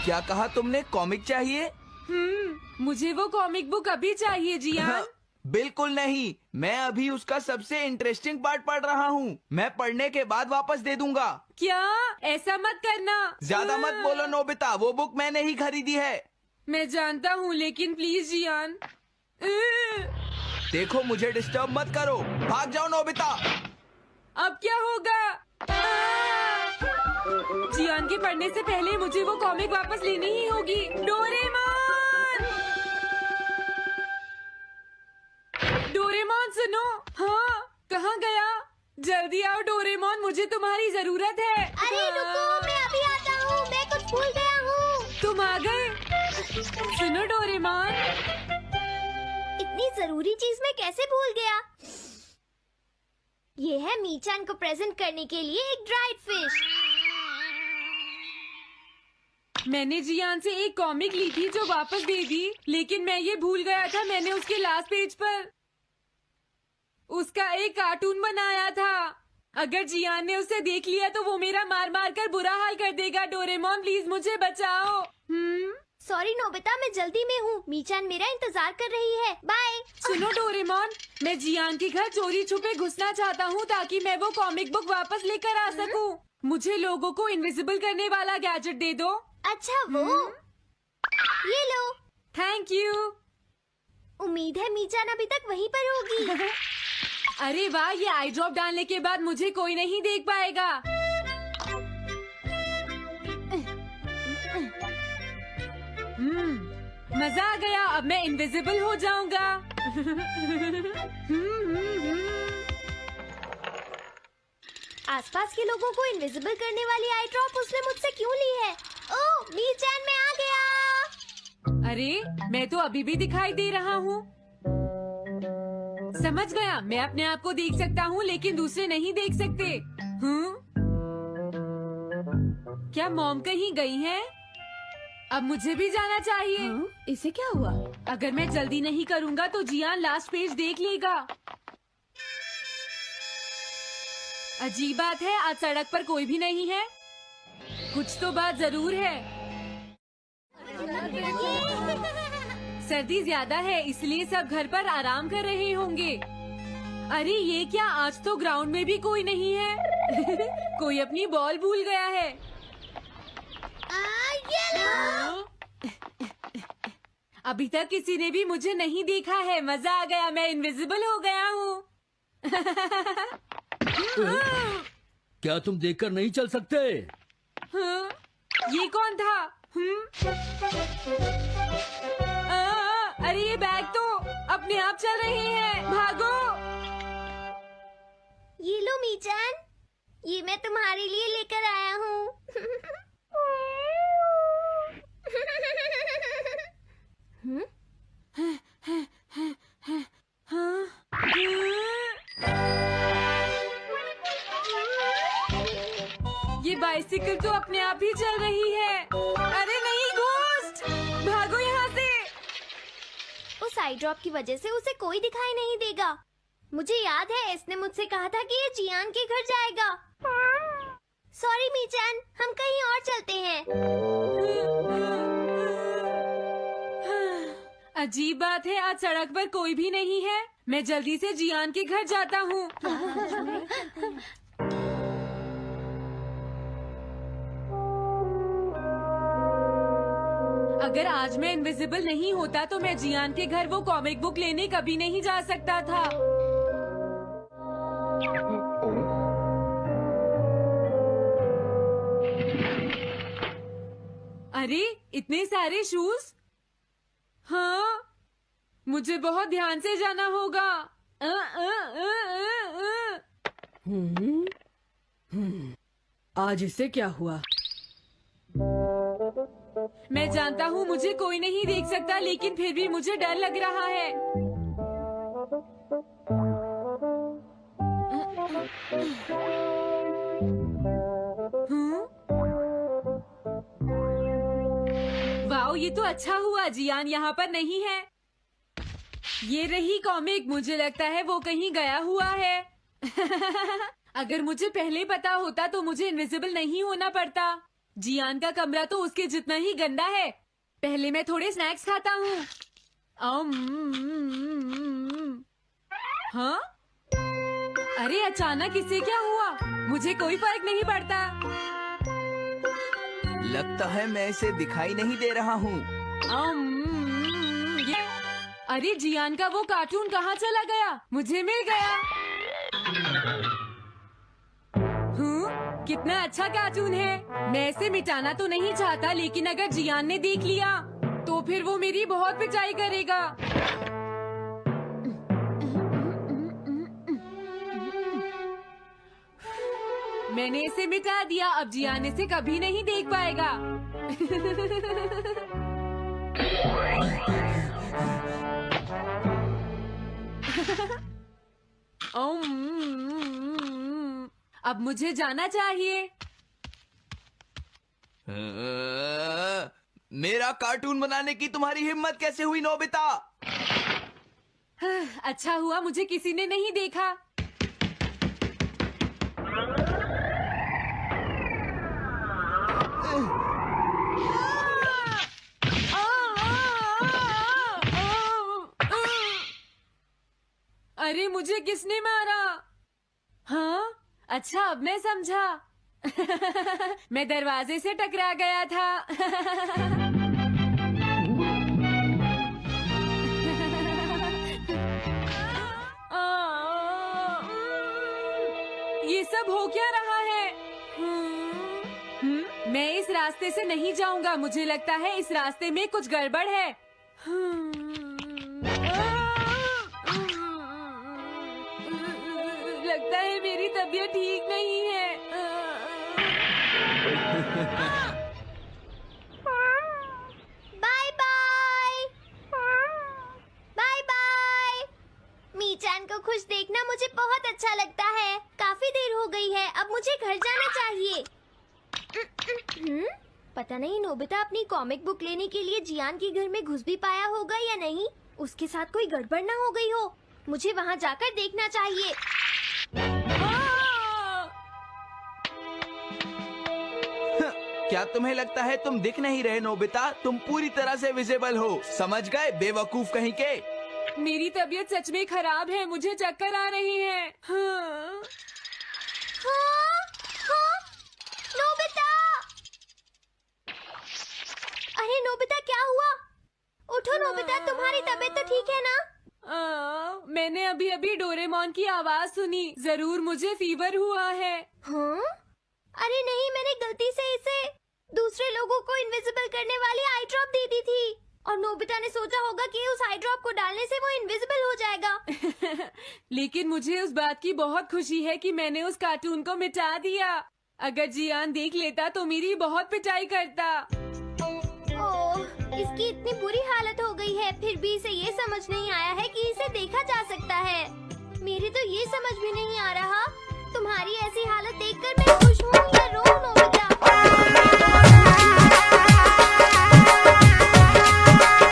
क्या कहा तुमने? कॉमिक चाहिए? मुझे वो कॉमिक बुक अभी चाहिए जियान। बिल्कुल नहीं, मैं अभी उसका सबसे इंटरेस्टिंग पार्ट पढ़ रहा हूँ। मैं पढ़ने के बाद वापस दे दूंगा। क्या? ऐसा मत करना। ज्यादा मत बोलो नोबिता, वो बुक मैंने ही खरीदी है। मैं जानता हूँ, लेकिन प्लीज जियान। देखो, मुझे डिस्टर्ब मत करो। भाग जाओ नोबिता। अब क्या होगा? जियान के पढ़ने से पहले मुझे वो कॉमिक वापस लेनी ही होगी। डोरेमोन! डोरेमोन सुनो। हाँ, कहाँ गया? जल्दी आओ डोरेमोन, मुझे तुम्हारी जरूरत है। अरे रुको, मैं अभी आता हूँ। मैं कुछ भूल गया हूँ। तुम आ गए? सुनो डोरेमोन, इतनी जरूरी चीज मैं कैसे भूल गया? ये है मीचान को प्रेजेंट करने के लिए एक ड्राइड फिश। मैंने जियान से एक कॉमिक ली थी जो वापस दे दी, लेकिन मैं ये भूल गया था मैंने उसके लास्ट पेज पर उसका एक कार्टून बनाया था। अगर जियान ने उसे देख लिया तो वो मेरा मार मार कर बुरा हाल कर देगा। डोरेमोन प्लीज मुझे बचाओ। सॉरी नोबिता, मैं जल्दी में हूँ। मीचान मेरा इंतजार कर रही है। बाय। सुनो डोरेमोन, मैं जियान के घर चोरी छुपे घुसना चाहता हूँ ताकि मैं वो कॉमिक बुक वापस लेकर आ सकूँ। मुझे लोगों को इनविजिबल करने वाला गैजेट दे दो। अच्छा वो ये लो। Thank you. उम्मीद है मीचान अभी तक वहीं पर होगी। अरे वाह, ये आई ड्रॉप डालने के बाद मुझे कोई नहीं देख पाएगा। मजा आ गया, अब मैं इनविजिबल हो जाऊंगा। आसपास के लोगों को इनविजिबल करने वाली आई ड्रॉप उसने मुझसे क्यों ली है? ओह, मीचान मैं आ गया। अरे, मैं तो अभी भी दिखाई दे रहा हूँ। समझ गया, मैं अपने आप को देख सकता हूँ लेकिन दूसरे नहीं देख सकते। क्या मॉम कहीं गई हैं? अब मुझे भी जाना चाहिए। इसे क्या हुआ? अगर मैं जल्दी नहीं करूँगा तो जियान लास्ट पेज देख लेगा। अजीब बात है, आज सड़क पर कोई भी नहीं है। कुछ तो बात जरूर है। सर्दी ज्यादा है इसलिए सब घर पर आराम कर रहे होंगे। अरे ये क्या, आज तो ग्राउंड में भी कोई नहीं है। कोई अपनी बॉल भूल गया है। ये लो। अभी तक किसी ने भी मुझे नहीं देखा है। मजा आ गया, मैं इनविजिबल हो गया हूँ। क्या तुम देखकर नहीं चल सकते? ये कौन था? अरे ये बैग तो अपने आप चल रहे हैं। भागो। ये लो मीचान, ये मैं तुम्हारे लिए लेकर आया हूँ। ये बाइसिकल तो अपने आप ही चल रही है। अरे नहीं, घोस्ट! भागो यहाँ से। उस आई ड्रॉप की वजह से उसे कोई दिखाई नहीं देगा। मुझे याद है इसने मुझसे कहा था कि ये जियान के घर जाएगा। सॉरी मीचान, हम कहीं और चलते हैं। अजीब बात है, आज सड़क पर कोई भी नहीं है। मैं जल्दी से जियान के घर जाता हूँ। अगर आज मैं इनविजिबल नहीं होता तो मैं जियान के घर वो कॉमिक बुक लेने कभी नहीं जा सकता था। अरे इतने सारे शूज। हाँ, मुझे बहुत ध्यान से जाना होगा। आज इसे क्या हुआ? मैं जानता हूँ मुझे कोई नहीं देख सकता, लेकिन फिर भी मुझे डर लग रहा है। वाओ, ये तो अच्छा हुआ जियान यहाँ पर नहीं है। ये रही कॉमिक, मुझे लगता है वो कहीं गया हुआ है। अगर मुझे पहले पता होता तो मुझे इनविजिबल नहीं होना पड़ता। जियान का कमरा तो उसके जितना ही गंदा है। पहले मैं थोड़े स्नैक्स खाता हूँ। हाँ? अरे अचानक इससे क्या हुआ? मुझे कोई फर्क नहीं पड़ता। लगता है मैं इसे दिखाई नहीं दे रहा हूँ। अरे जियान का वो कार्टून कहाँ चला गया? मुझे मिल गया। कितना अच्छा कार्टून है। मैं इसे मिटाना तो नहीं चाहता, लेकिन अगर जियान ने देख लिया तो फिर वो मेरी बहुत पिटाई करेगा। मैंने इसे मिटा दिया। अब जियान इसे कभी नहीं देख पाएगा। अब मुझे जाना चाहिए। मेरा कार्टून बनाने की तुम्हारी हिम्मत कैसे हुई नोबिता? अच्छा हुआ मुझे किसी ने नहीं देखा। अरे मुझे किसने मारा? हाँ, अच्छा अब मैं समझा। मैं दरवाजे से टकरा गया था। ये सब हो क्या रहा है? मैं इस रास्ते से नहीं जाऊंगा। मुझे लगता है इस रास्ते में कुछ गड़बड़ है। लगता है मेरी तबीयत ठीक नहीं है। Bye bye. Bye bye. मीचान को खुश देखना मुझे बहुत अच्छा लगता है। काफी देर हो गई है, अब मुझे घर जाना चाहिए। पता नहीं नोबिता अपनी कॉमिक बुक लेने के लिए जियान के घर में घुस भी पाया होगा या नहीं। उसके साथ कोई गड़बड़ ना हो गई हो। मुझे वहाँ जाकर देखना चाहिए। क्या तुम्हें लगता है तुम दिख नहीं रहे नोबिता? तुम पूरी तरह से विजिबल हो। समझ गए बेवकूफ कहीं के। मेरी तबीयत सच में खराब है। मुझे चक्कर आ रही है। हाँ, हाँ, नोबिता! अरे नोबिता क्या हुआ? उठो नोबिता, तुम्हारी तबीयत तो ठीक है ना? मैंने अभी अभी डोरेमोन की आवाज सुनी। जरूर मुझे फीवर हुआ है। हाँ? अरे नहीं, मैंने गलती से इसे दूसरे लोगों को इनविजिबल करने वाली आई ड्रॉप दे दी थी। और नोबिता ने सोचा होगा कि उस आई ड्रॉप को डालने से वो इनविजिबल हो जाएगा। लेकिन मुझे उस बात की बहुत खुशी है कि मैंने उस कार्टून को मिटा दिया। अगर जियान देख लेता तो मेरी बहुत पिटाई करता। ओह, इसकी इतनी बुरी हालत हो गई है, फिर भी इसे ये समझ नहीं आया है कि इसे देखा जा सकता है। मेरी तो ये समझ भी नहीं आ रहा, तुम्हारी ऐसी हालत देखकर मैं खुश हूँ या रो?